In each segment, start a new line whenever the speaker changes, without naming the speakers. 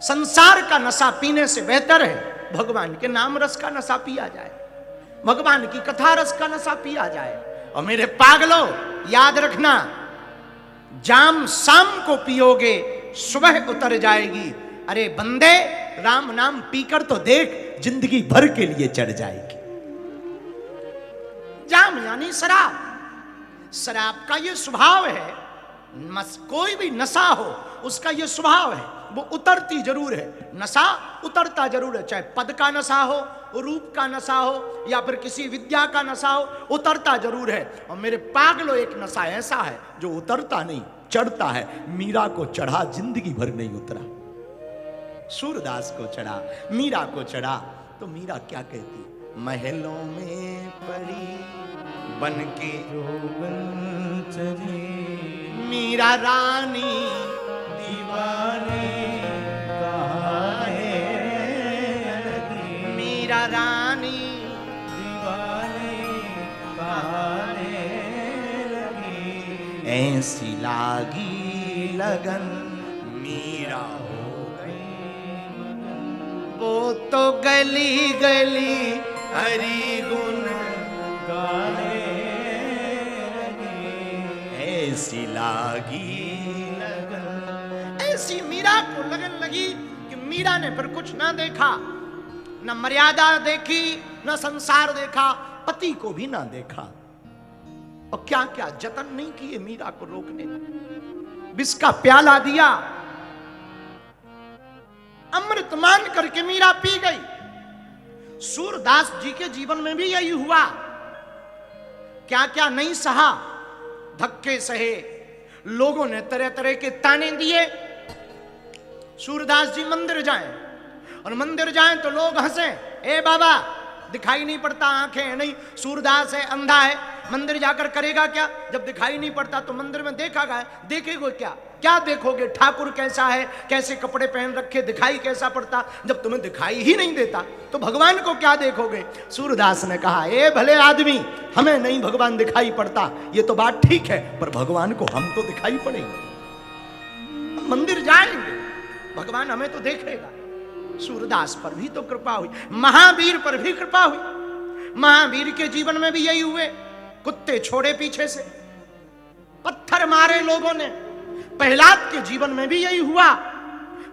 संसार का नशा पीने से बेहतर है भगवान के नाम रस का नशा पिया जाए, भगवान की कथा रस का नशा पिया जाए। और मेरे पागलों, याद रखना, जाम शाम को पियोगे सुबह उतर जाएगी। अरे बंदे, राम नाम पीकर तो देख, जिंदगी भर के लिए चढ़ जाएगी। जाम यानी शराब। शराब का ये स्वभाव है, कोई भी नशा हो उसका ये स्वभाव है, वो उतरती जरूर है। नशा उतरता जरूर है, चाहे पद का नशा हो, रूप का नशा हो, या फिर किसी विद्या का नशा हो, उतरता जरूर है। और मेरे पागलों, एक नशा ऐसा है जो उतरता नहीं, चढ़ता है। मीरा को चढ़ा, जिंदगी भर नहीं उतरा। सूरदास को चढ़ा, मीरा को चढ़ा, तो मीरा क्या कहती? महलों में पड़ी बन के मीरा रानी दीवाने कहाने लगी, मीरा रानी दीवाने कहाने लगी। ऐसी लागी लगन मीरा हो गई, वो तो गली गली हरि गुण गाने लगी। ऐसी लागी लगन, ऐसी मीरा को लगन लगी कि मीरा ने फिर कुछ ना देखा, न मर्यादा देखी, न संसार देखा, पति को भी ना देखा। और क्या क्या जतन नहीं किए मीरा को रोकने का। विष का प्याला दिया, अमृत मान करके मीरा पी गई। सूरदास जी के जीवन में भी यही हुआ। क्या क्या नहीं सहा, धक्के सहे, लोगों ने तरह तरह के ताने दिए। सूरदास जी मंदिर जाएं, और मंदिर जाएं तो लोग हंसे, ए बाबा दिखाई नहीं पड़ता, आंखें नहीं, सूरदास है, अंधा है, मंदिर जाकर करेगा क्या? जब दिखाई नहीं पड़ता तो मंदिर में देखा गया, देखेगा क्या? क्या देखोगे? ठाकुर कैसा है, कैसे कपड़े पहन रखे, दिखाई कैसा पड़ता? जब तुम्हें दिखाई ही नहीं देता तो भगवान को क्या देखोगे? सूरदास ने कहा, ए भले आदमी, हमें नहीं भगवान दिखाई पड़ता, ये तो बात ठीक है, पर भगवान को हम तो दिखाई पड़ेंगे। मंदिर जाएंगे, भगवान हमें तो देखेगा। सूरदास पर भी तो कृपा हुई, महावीर पर भी कृपा हुई। महावीर के जीवन में भी यही हुए, कुत्ते छोड़े पीछे से, पत्थर मारे लोगों ने। प्रहलाद के जीवन में भी यही हुआ,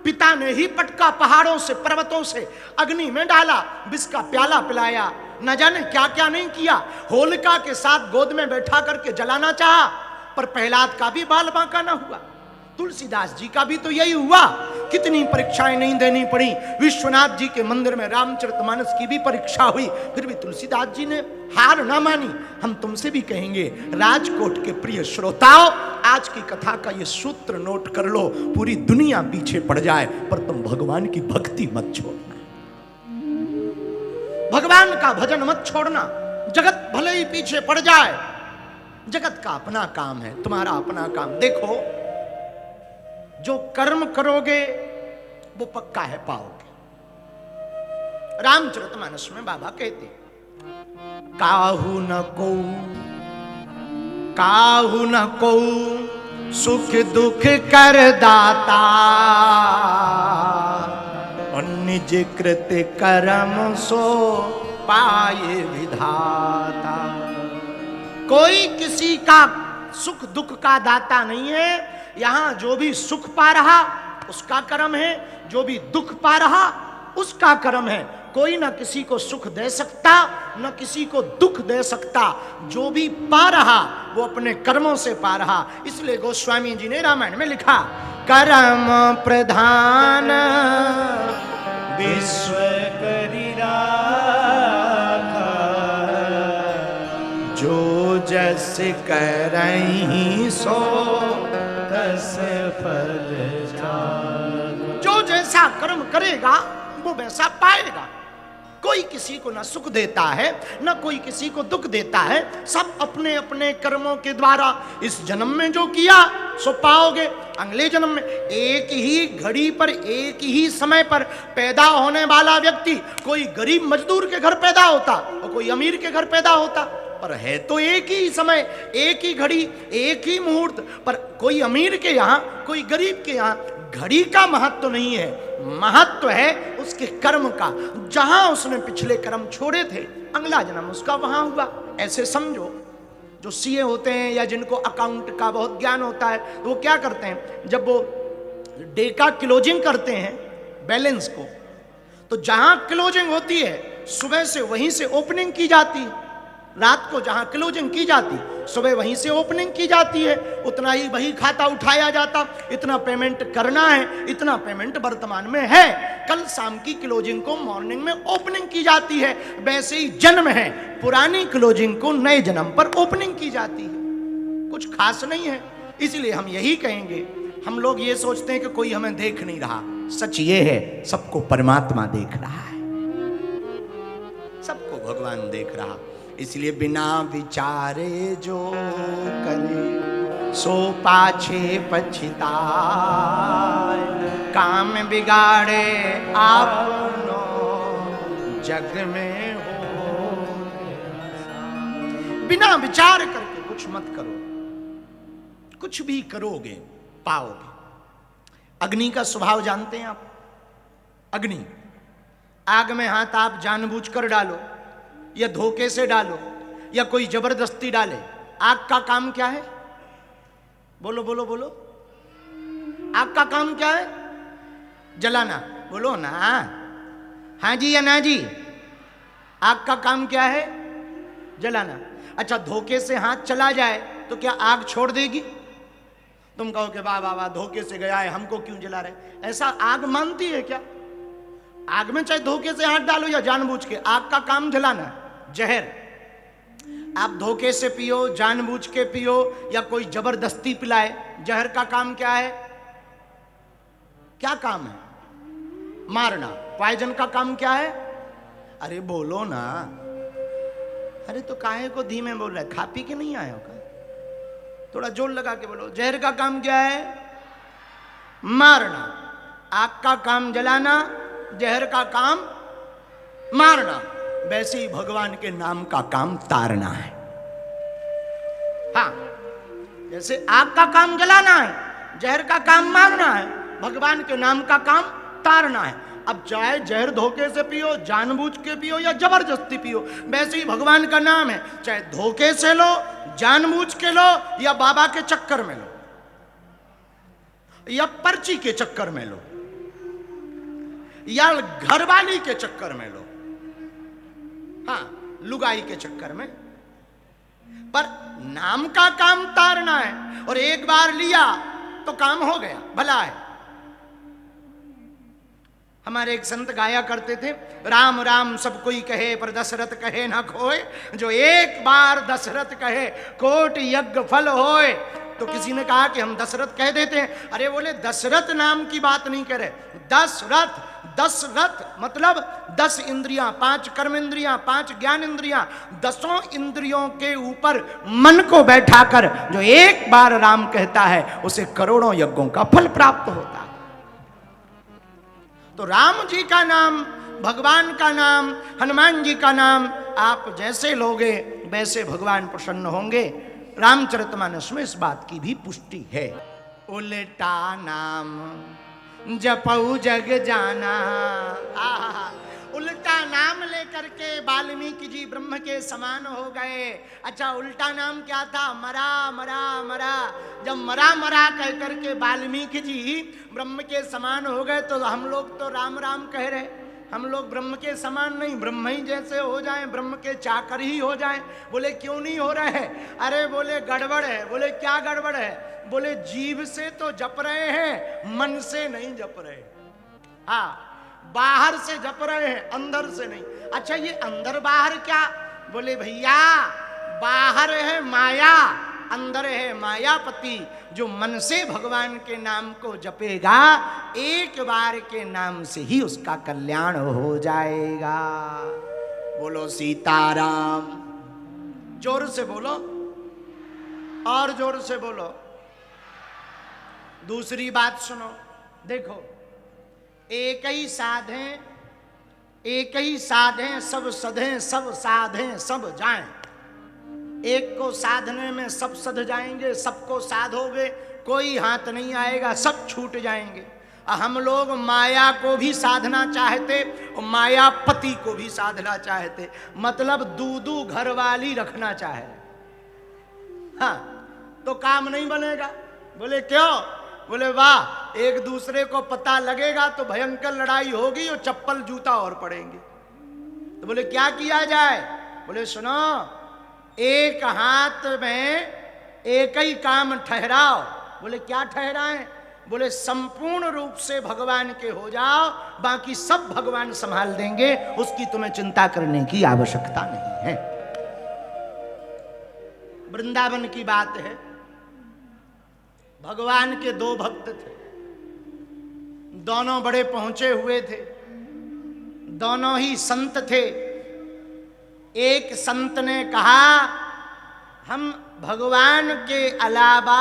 पिता ने ही पटका पहाड़ों से, पर्वतों से, अग्नि में डाला, विष का प्याला पिलाया, न जाने क्या क्या नहीं किया। होलिका के साथ गोद में बैठा करके जलाना चाहा, पर प्रहलाद का भी बाल बांका न हुआ। तुलसीदास जी का भी तो यही हुआ, कितनी परीक्षाएं नहीं देनी पड़ी। विश्वनाथ जी के मंदिर में रामचरितमानस की भी परीक्षा हुई, फिर भी तुलसीदास जी ने हार ना मानी। हम तुमसे भी कहेंगे, राजकोट के प्रिय श्रोताओं, आज की कथा का ये सूत्र नोट कर लो, पूरी दुनिया पीछे पड़ जाए पर तुम भगवान की भक्ति मत छोड़ना, भगवान का भजन मत छोड़ना। जगत भले ही पीछे पड़ जाए, जगत का अपना काम है, तुम्हारा अपना काम। देखो, जो कर्म करोगे वो पक्का है पाओगे। रामचरितमानस में बाबा कहते, काहू न को सुख दुख कर दाता, और निज कृत कर्म सो पाए विधाता। कोई किसी का सुख दुख का दाता नहीं है। यहां जो भी सुख पा रहा उसका कर्म है, जो भी दुख पा रहा उसका कर्म है। कोई ना किसी को सुख दे सकता, न किसी को दुख दे सकता। जो भी पा रहा वो अपने कर्मों से पा रहा। इसलिए गोस्वामी जी ने रामायण में लिखा, कर्म प्रधान विश्व करी राखा, जो जस करहि सो तस फल जाग। जो जैसा कर्म करेगा वो वैसा पाएगा। कोई किसी को ना सुख देता है, ना कोई किसी को दुख देता है। सब अपने अपने कर्मों के द्वारा इस जन्म में जो किया सो पाओगे अगले जन्म में। एक ही घड़ी पर, एक ही समय पर पैदा होने वाला व्यक्ति, कोई गरीब मजदूर के घर पैदा होता और कोई अमीर के घर पैदा होता, पर है तो एक ही समय, एक ही घड़ी, एक ही मुहूर्त। पर कोई अमीर के यहाँ, कोई गरीब के यहाँ घड़ी का महत्व नहीं है, महत्व है उसके कर्म का। जहां उसने पिछले कर्म छोड़े थे, अगला जन्म उसका वहां हुआ। ऐसे समझो, जो सीए होते हैं या जिनको अकाउंट का बहुत ज्ञान होता है, तो वो क्या करते हैं, जब वो डे का क्लोजिंग करते हैं बैलेंस को, तो जहां क्लोजिंग होती है सुबह से वहीं से ओपनिंग की जाती है, रात को जहां क्लोजिंग की जाती सुबह वहीं से ओपनिंग की जाती है। उतना ही वही खाता उठाया जाता, इतना पेमेंट करना है, इतना पेमेंट वर्तमान में है, कल शाम की क्लोजिंग को मॉर्निंग में ओपनिंग की जाती है। वैसे ही जन्म है, पुरानी क्लोजिंग को नए जन्म पर ओपनिंग की जाती है, कुछ खास नहीं है। इसलिए हम यही कहेंगे, हम लोग ये सोचते हैं कि कोई हमें देख नहीं रहा, सच ये है सबको परमात्मा देख रहा है, सबको भगवान देख रहा। इसलिए बिना विचारे जो करे सो पाछे पछताए, काम बिगाड़े आपनो जग में हो। बिना विचार करके कुछ मत करो, कुछ भी करोगे पाओगे। अग्नि का स्वभाव जानते हैं आप? अग्नि, आग में हाथ आप जानबूझकर डालो या धोखे से डालो या कोई जबरदस्ती डाले, आग का काम क्या है? बोलो बोलो बोलो, आग का काम क्या है? जलाना। बोलो ना, हाँ जी या ना जी? आग का काम क्या है? जलाना। अच्छा, धोखे से हाथ चला जाए तो क्या आग छोड़ देगी? तुम कहो कि वाह वाह वाह, धोखे से गया है, हमको क्यों जला रहे? ऐसा आग मानती है क्या? आग में चाहे धोखे से हाथ डालो या जानबूझ के, आग का काम जलाना। जहर आप धोखे से पियो, जानबूझ के पियो या कोई जबरदस्ती पिलाए, जहर का काम क्या है? क्या काम है? मारना। पॉइजन का काम क्या है? अरे बोलो ना, अरे तो काहे को धीमे बोल रहे, खा पी के नहीं आए हो का? थोड़ा जोर लगा के बोलो। जहर का काम क्या है? मारना। आग का काम जलाना, जहर का काम मारना। वैसे ही भगवान के नाम का काम तारना है। हाँ, जैसे आग का काम जलाना है, जहर का काम मारना है, भगवान के नाम का काम तारना है। अब चाहे जहर धोखे से पियो, जानबूझ के पियो या जबरदस्ती पियो, वैसे ही भगवान का नाम है, चाहे धोखे से लो, जानबूझ के लो या बाबा के चक्कर में लो या पर्ची के चक्कर में लो या घरवाली के चक्कर में लो, हाँ लुगाई के चक्कर में, पर नाम का काम तारना है। और एक बार लिया तो काम हो गया, भला है। हमारे एक संत गाया करते थे, राम राम सब कोई कहे पर दशरथ कहे ना खोए, जो एक बार दशरथ कहे कोट यज्ञ फल होए। तो किसी ने कहा कि हम दशरथ कह देते हैं। अरे बोले दशरथ नाम की बात नहीं करे, दशरथ। दशरथ मतलब 10 इंद्रियां, 5 कर्म इंद्रियां, 5 ज्ञान इंद्रियां, 10 इंद्रियों के ऊपर मन को बैठाकर जो एक बार राम कहता है, उसे करोड़ों यज्ञों का फल प्राप्त होता है। तो राम जी का नाम, भगवान का नाम, हनुमान जी का नाम आप जैसे लोगे वैसे भगवान प्रसन्न होंगे। रामचरितमानस में इस बात की भी पुष्टि है। उल्टा नाम जपऊ जग जाना। उल्टा नाम लेकर के वाल्मीकि जी ब्रह्म के समान हो गए। अच्छा, उल्टा नाम क्या था? मरा मरा मरा। जब मरा मरा कह करके वाल्मीकि जी ब्रह्म के समान हो गए, तो हम लोग तो राम राम कह रहे, हम लोग ब्रह्म के समान नहीं, ब्रह्म ही जैसे हो जाएं, ब्रह्म के चाकर ही हो जाएं। बोले क्यों नहीं हो रहे हैं? अरे बोले गड़बड़ है। बोले क्या गड़बड़ है? बोले जीभ से तो जप रहे हैं, मन से नहीं जप रहे। हाँ, बाहर से जप रहे हैं, अंदर से नहीं। अच्छा, ये अंदर बाहर क्या? बोले भैया बाहर है माया, अंदर है मायापति। जो मन से भगवान के नाम को जपेगा, एक बार के नाम से ही उसका कल्याण हो जाएगा। बोलो सीताराम। जोर से बोलो, और जोर से बोलो। दूसरी बात सुनो, देखो, एक ही साधें, एक ही साधें सब सधें, सब साधें सब जाएं। एक को साधने में सब सध जाएंगे, सबको साधोगे कोई हाथ नहीं आएगा, सब छूट जाएंगे। हम लोग माया को भी साधना चाहते और मायापति को भी साधना चाहते, मतलब दूदू घरवाली रखना चाहे। हाँ, तो काम नहीं बनेगा। बोले क्यों? बोले वाह, एक दूसरे को पता लगेगा तो भयंकर लड़ाई होगी और चप्पल जूता और पड़ेंगे। तो बोले क्या किया जाए? बोले सुनो, एक हाथ में एक ही काम ठहराओ। बोले क्या ठहराएं? बोले संपूर्ण रूप से भगवान के हो जाओ, बाकी सब भगवान संभाल देंगे, उसकी तुम्हें चिंता करने की आवश्यकता नहीं है। वृंदावन की बात है, भगवान के दो भक्त थे, दोनों बड़े पहुंचे हुए थे, दोनों ही संत थे। एक संत ने कहा हम भगवान के अलावा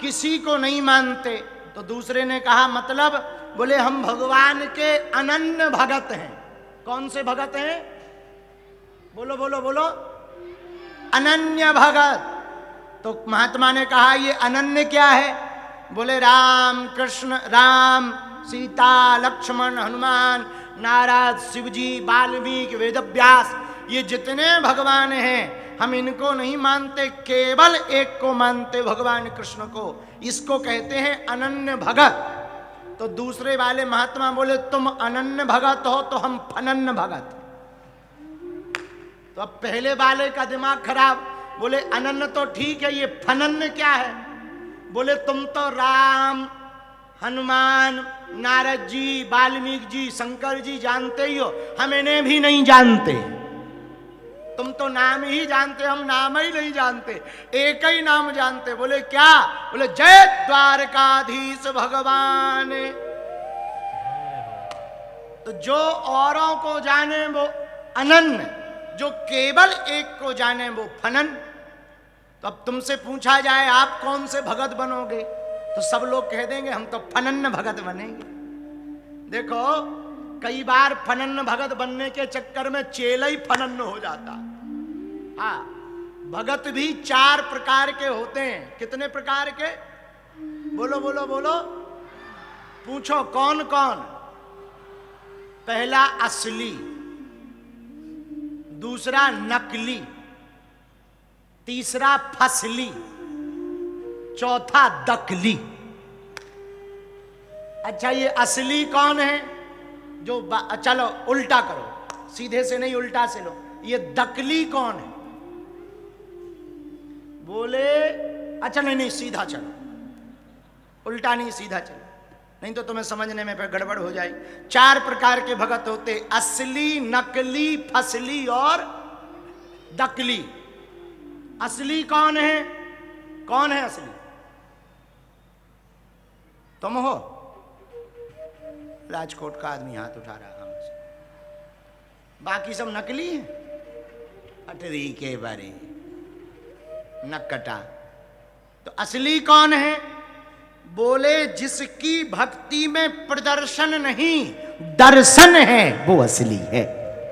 किसी को नहीं मानते, तो दूसरे ने कहा मतलब? बोले हम भगवान के अनन्य भगत हैं। कौन से भगत हैं? बोलो बोलो बोलो। अनन्य भगत। तो महात्मा ने कहा ये अनन्य क्या है? बोले राम कृष्ण, राम सीता लक्ष्मण हनुमान नारद शिवजी वाल्मीकि वेदव्यास, ये जितने भगवान हैं हम इनको नहीं मानते, केवल एक को मानते, भगवान कृष्ण को। इसको कहते हैं अनन्य भगत। तो दूसरे वाले महात्मा बोले तुम अनन्य भगत हो तो हम फनन्य भगत। तो अब पहले वाले का दिमाग खराब। बोले अनन्य तो ठीक है, ये फनन्य क्या है? बोले तुम तो राम हनुमान नारद जी वाल्मीकि जी शंकर जी जानते ही हो, हम इन्हें भी नहीं जानते। तुम तो नाम ही जानते, हम नाम ही नहीं जानते, एक ही नाम जानते। बोले क्या? बोले जय द्वारकाधीश भगवान। तो जो औरों को जाने वो अनन्य, जो केवल एक को जाने वो फनन। तो अब तुमसे पूछा जाए आप कौन से भगत बनोगे, तो सब लोग कह देंगे हम तो फनन्य भगत बनेंगे। देखो कई बार फनन्य भगत बनने के चक्कर में चेला ही फनन्य हो जाता। हाँ, भगत भी चार प्रकार के होते हैं। कितने प्रकार के? बोलो बोलो बोलो। पूछो कौन कौन? पहला असली, दूसरा नकली, तीसरा फसली, चौथा दकली। अच्छा ये असली कौन है? जो चलो उल्टा करो, सीधे से नहीं उल्टा से लो। ये दकली कौन है? बोले अच्छा नहीं नहीं सीधा चलो, उल्टा नहीं सीधा चलो, नहीं तो तुम्हें समझने में फिर गड़बड़ हो जाएगी। चार प्रकार के भगत होते, असली, नकली, फसली और दकली। असली कौन है? कौन है असली? तुम हो? राजकोट का आदमी हाथ उठा रहा हम से। बाकी सब नकली है। अटरी के बारे नकटा। तो असली कौन है? बोले जिसकी भक्ति में प्रदर्शन नहीं दर्शन है वो असली है।